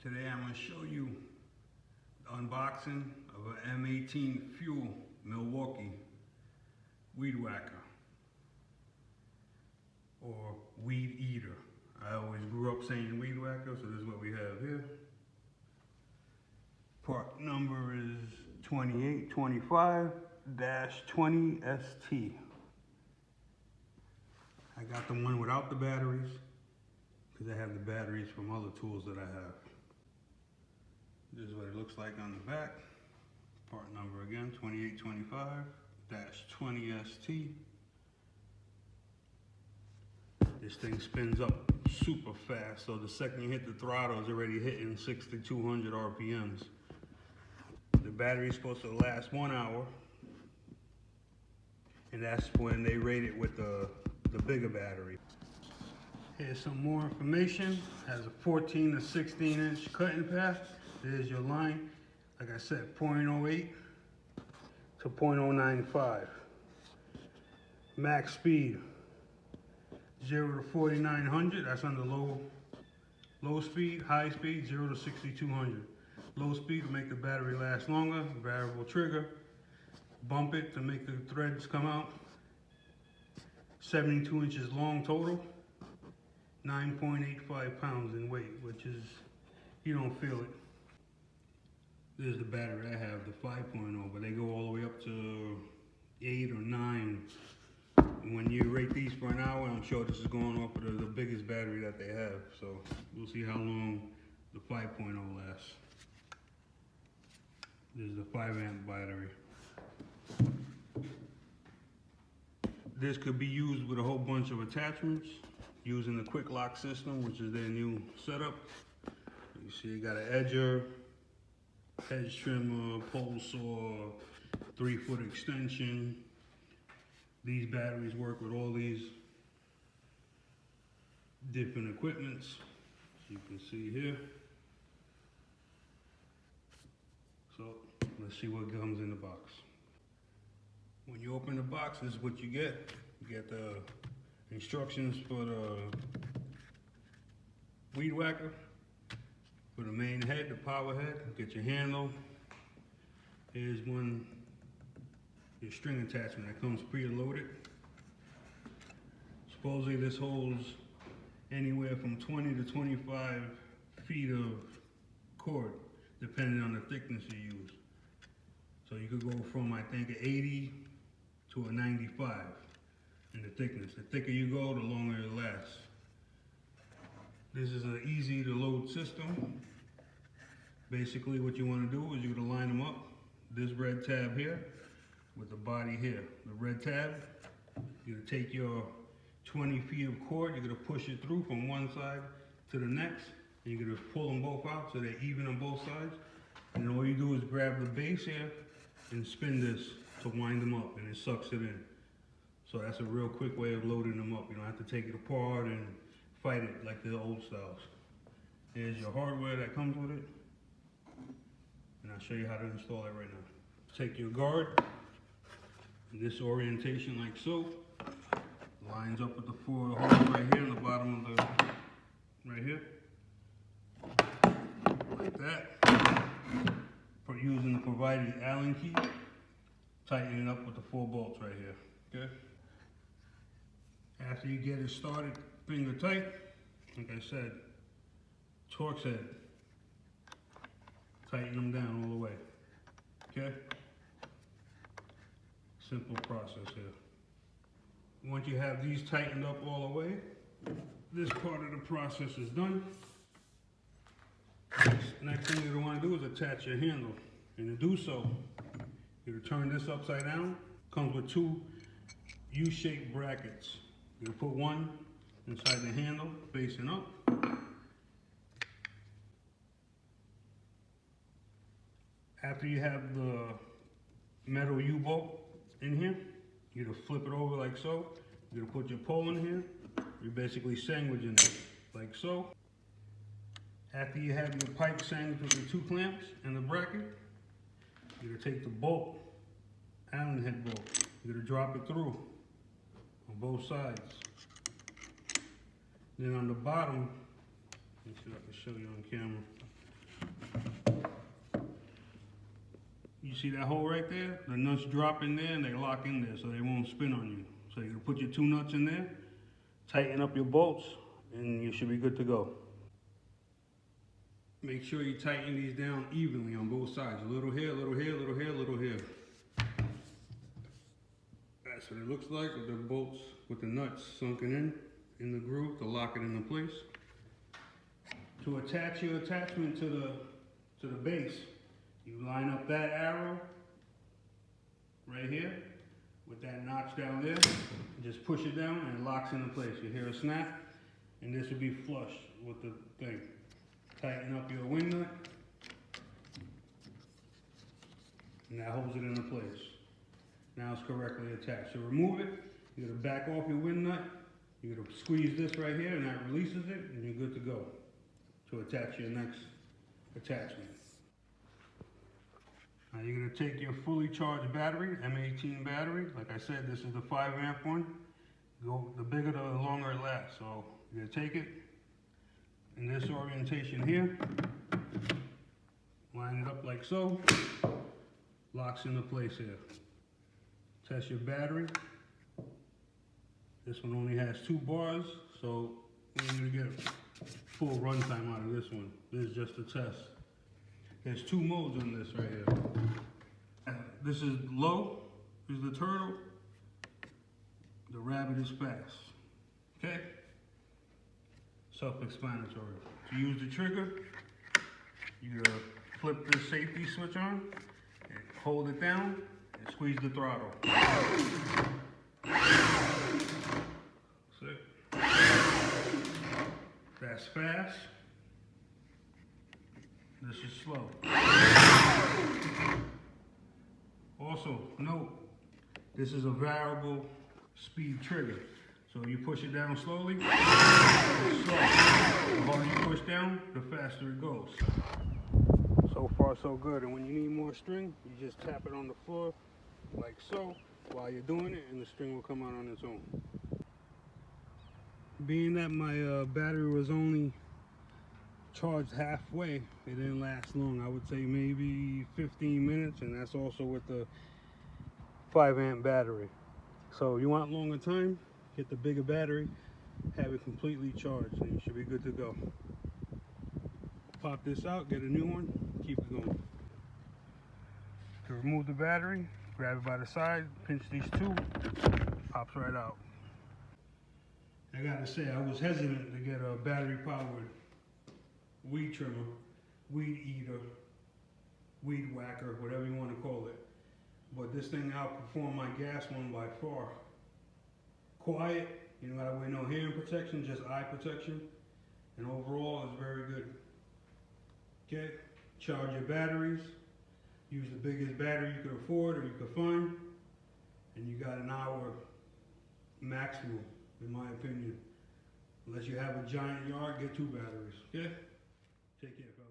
Today I'm going to show you the unboxing of an M18 Fuel Milwaukee weed whacker or weed eater. I always grew up saying weed whacker, so this is what we have here. Part number is 2825-20ST. I got the one without the batteries because I have the batteries from other tools that I have. This is what it looks like on the back. Part number again, 2825-20ST. This thing spins up super fast, so the second you hit the throttle, it's already hitting 6,200 RPMs. The battery is supposed to last 1 hour, and that's when they rate it with the bigger battery. Here's some more information. It has a 14 to 16 inch cutting path. There's your line. Like I said, 0.08 to 0.095. Max speed 0 to 4,900. That's on the low speed. High speed 0 to 6,200. Low speed to make the battery last longer. Variable trigger. Bump it to make the threads come out. 72 inches long total. 9.85 pounds in weight, which is, you don't feel it. This is the battery I have, the 5.0, but they go all the way up to 8 or 9. And when you rate these for an hour, I'm sure this is going off of the biggest battery that they have. So we'll see how long the 5.0 lasts. This is the 5 amp battery. This could be used with a whole bunch of attachments, using the quick lock system, which is their new setup. You see you got an edger, hedge trimmer, pole saw, 3-foot extension. These batteries work with all these different equipments, as you can see here. So let's see what comes in the box. When you open the box, this is what you get. You get the instructions for the weed whacker, for the main head, the power head. Get your handle. Here's your string attachment that comes pre-loaded. Supposedly this holds anywhere from 20 to 25 feet of cord, depending on the thickness you use. So you could go from, I think, an 80 to a 95 in the thickness. The thicker you go, the longer it lasts. This is an easy to load system. Basically what you want to do is you're going to line them up. This red tab here with the body here. The red tab, you're going to take your 20 feet of cord, you're going to push it through from one side to the next, and you're going to pull them both out so they're even on both sides. And then all you do is grab the base here and spin this to wind them up, and it sucks it in. So that's a real quick way of loading them up. You don't have to take it apart and fight it like the old styles. Here's your hardware that comes with it, and I'll show you how to install it right now. Take your guard, this orientation like so, lines up with the 4 holes right here in the bottom of the, right here, like that. For using the provided Allen key, tighten it up with the 4 bolts right here, okay? After you get it started finger tight, like I said, Torx head, tighten them down all the way, okay? Simple process here. Once you have these tightened up all the way, this part of the process is done. Next thing you're going to want to do is attach your handle. And to do so, you're going to turn this upside down. Comes with 2 U-shaped brackets. You're going to put one inside the handle, facing up. After you have the metal U-bolt in here, you're going to flip it over like so. You're going to put your pole in here. You're basically sandwiching it like so. After you have your pipe sandwiched with the 2 clamps and the bracket, you're going to take the bolt, Allen head bolt. You're going to drop it through on both sides. Then on the bottom, let me see if I can show you on camera. You see that hole right there? The nuts drop in there and they lock in there so they won't spin on you. So you can put your 2 nuts in there, tighten up your bolts, and you should be good to go. Make sure you tighten these down evenly on both sides. A little here, a little here, a little here, a little here. That's what it looks like with the bolts, with the nuts sunken in the groove to lock it into place. To attach your attachment to the base, you line up that arrow right here with that notch down there. Just push it down and it locks into place. You hear a snap, and this will be flush with the thing. Tighten up your wing nut, and that holds it into place. Now it's correctly attached. To remove it, you're gonna back off your wing nut, you're gonna squeeze this right here, and that releases it, and you're good to go to attach your next attachment. Now you're gonna take your fully charged battery, M18 battery. Like I said, this is the 5 amp one. The bigger, the longer it lasts. So you're gonna take it in this orientation here, line it up like so, locks into place here. Test your battery. This one only has 2 bars, so we're gonna get full runtime out of this one. This is just a test. There's 2 modes on this right here. This is low, is the turtle. The rabbit is fast, okay? Self-explanatory. To use the trigger, you're gonna flip the safety switch on, and hold it down, and squeeze the throttle. That's it. That's fast. This is slow. Also, note, this is a variable speed trigger. So you push it down slowly, it's slow. The harder you push down, the faster it goes. So far so good. And when you need more string, you just tap it on the floor like so while you're doing it, and the string will come out on its own. Being that my battery was only charged halfway, it didn't last long. I would say maybe 15 minutes, and that's also with the 5 amp battery. So you want longer time, get the bigger battery, have it completely charged, and you should be good to go. Pop this out, get a new one, keep it going. To remove the battery, grab it by the side, pinch these 2, pops right out. I gotta say, I was hesitant to get a battery powered weed trimmer, weed eater, weed whacker, whatever you want to call it. But this thing outperformed my gas one by far. Quiet, you know, that way no hearing protection, just eye protection. And overall, it's very good. Okay, charge your batteries. Use the biggest battery you could afford or you could find. And you got an hour maximum, in my opinion. Unless you have a giant yard, get 2 batteries, okay? Take care, fellas.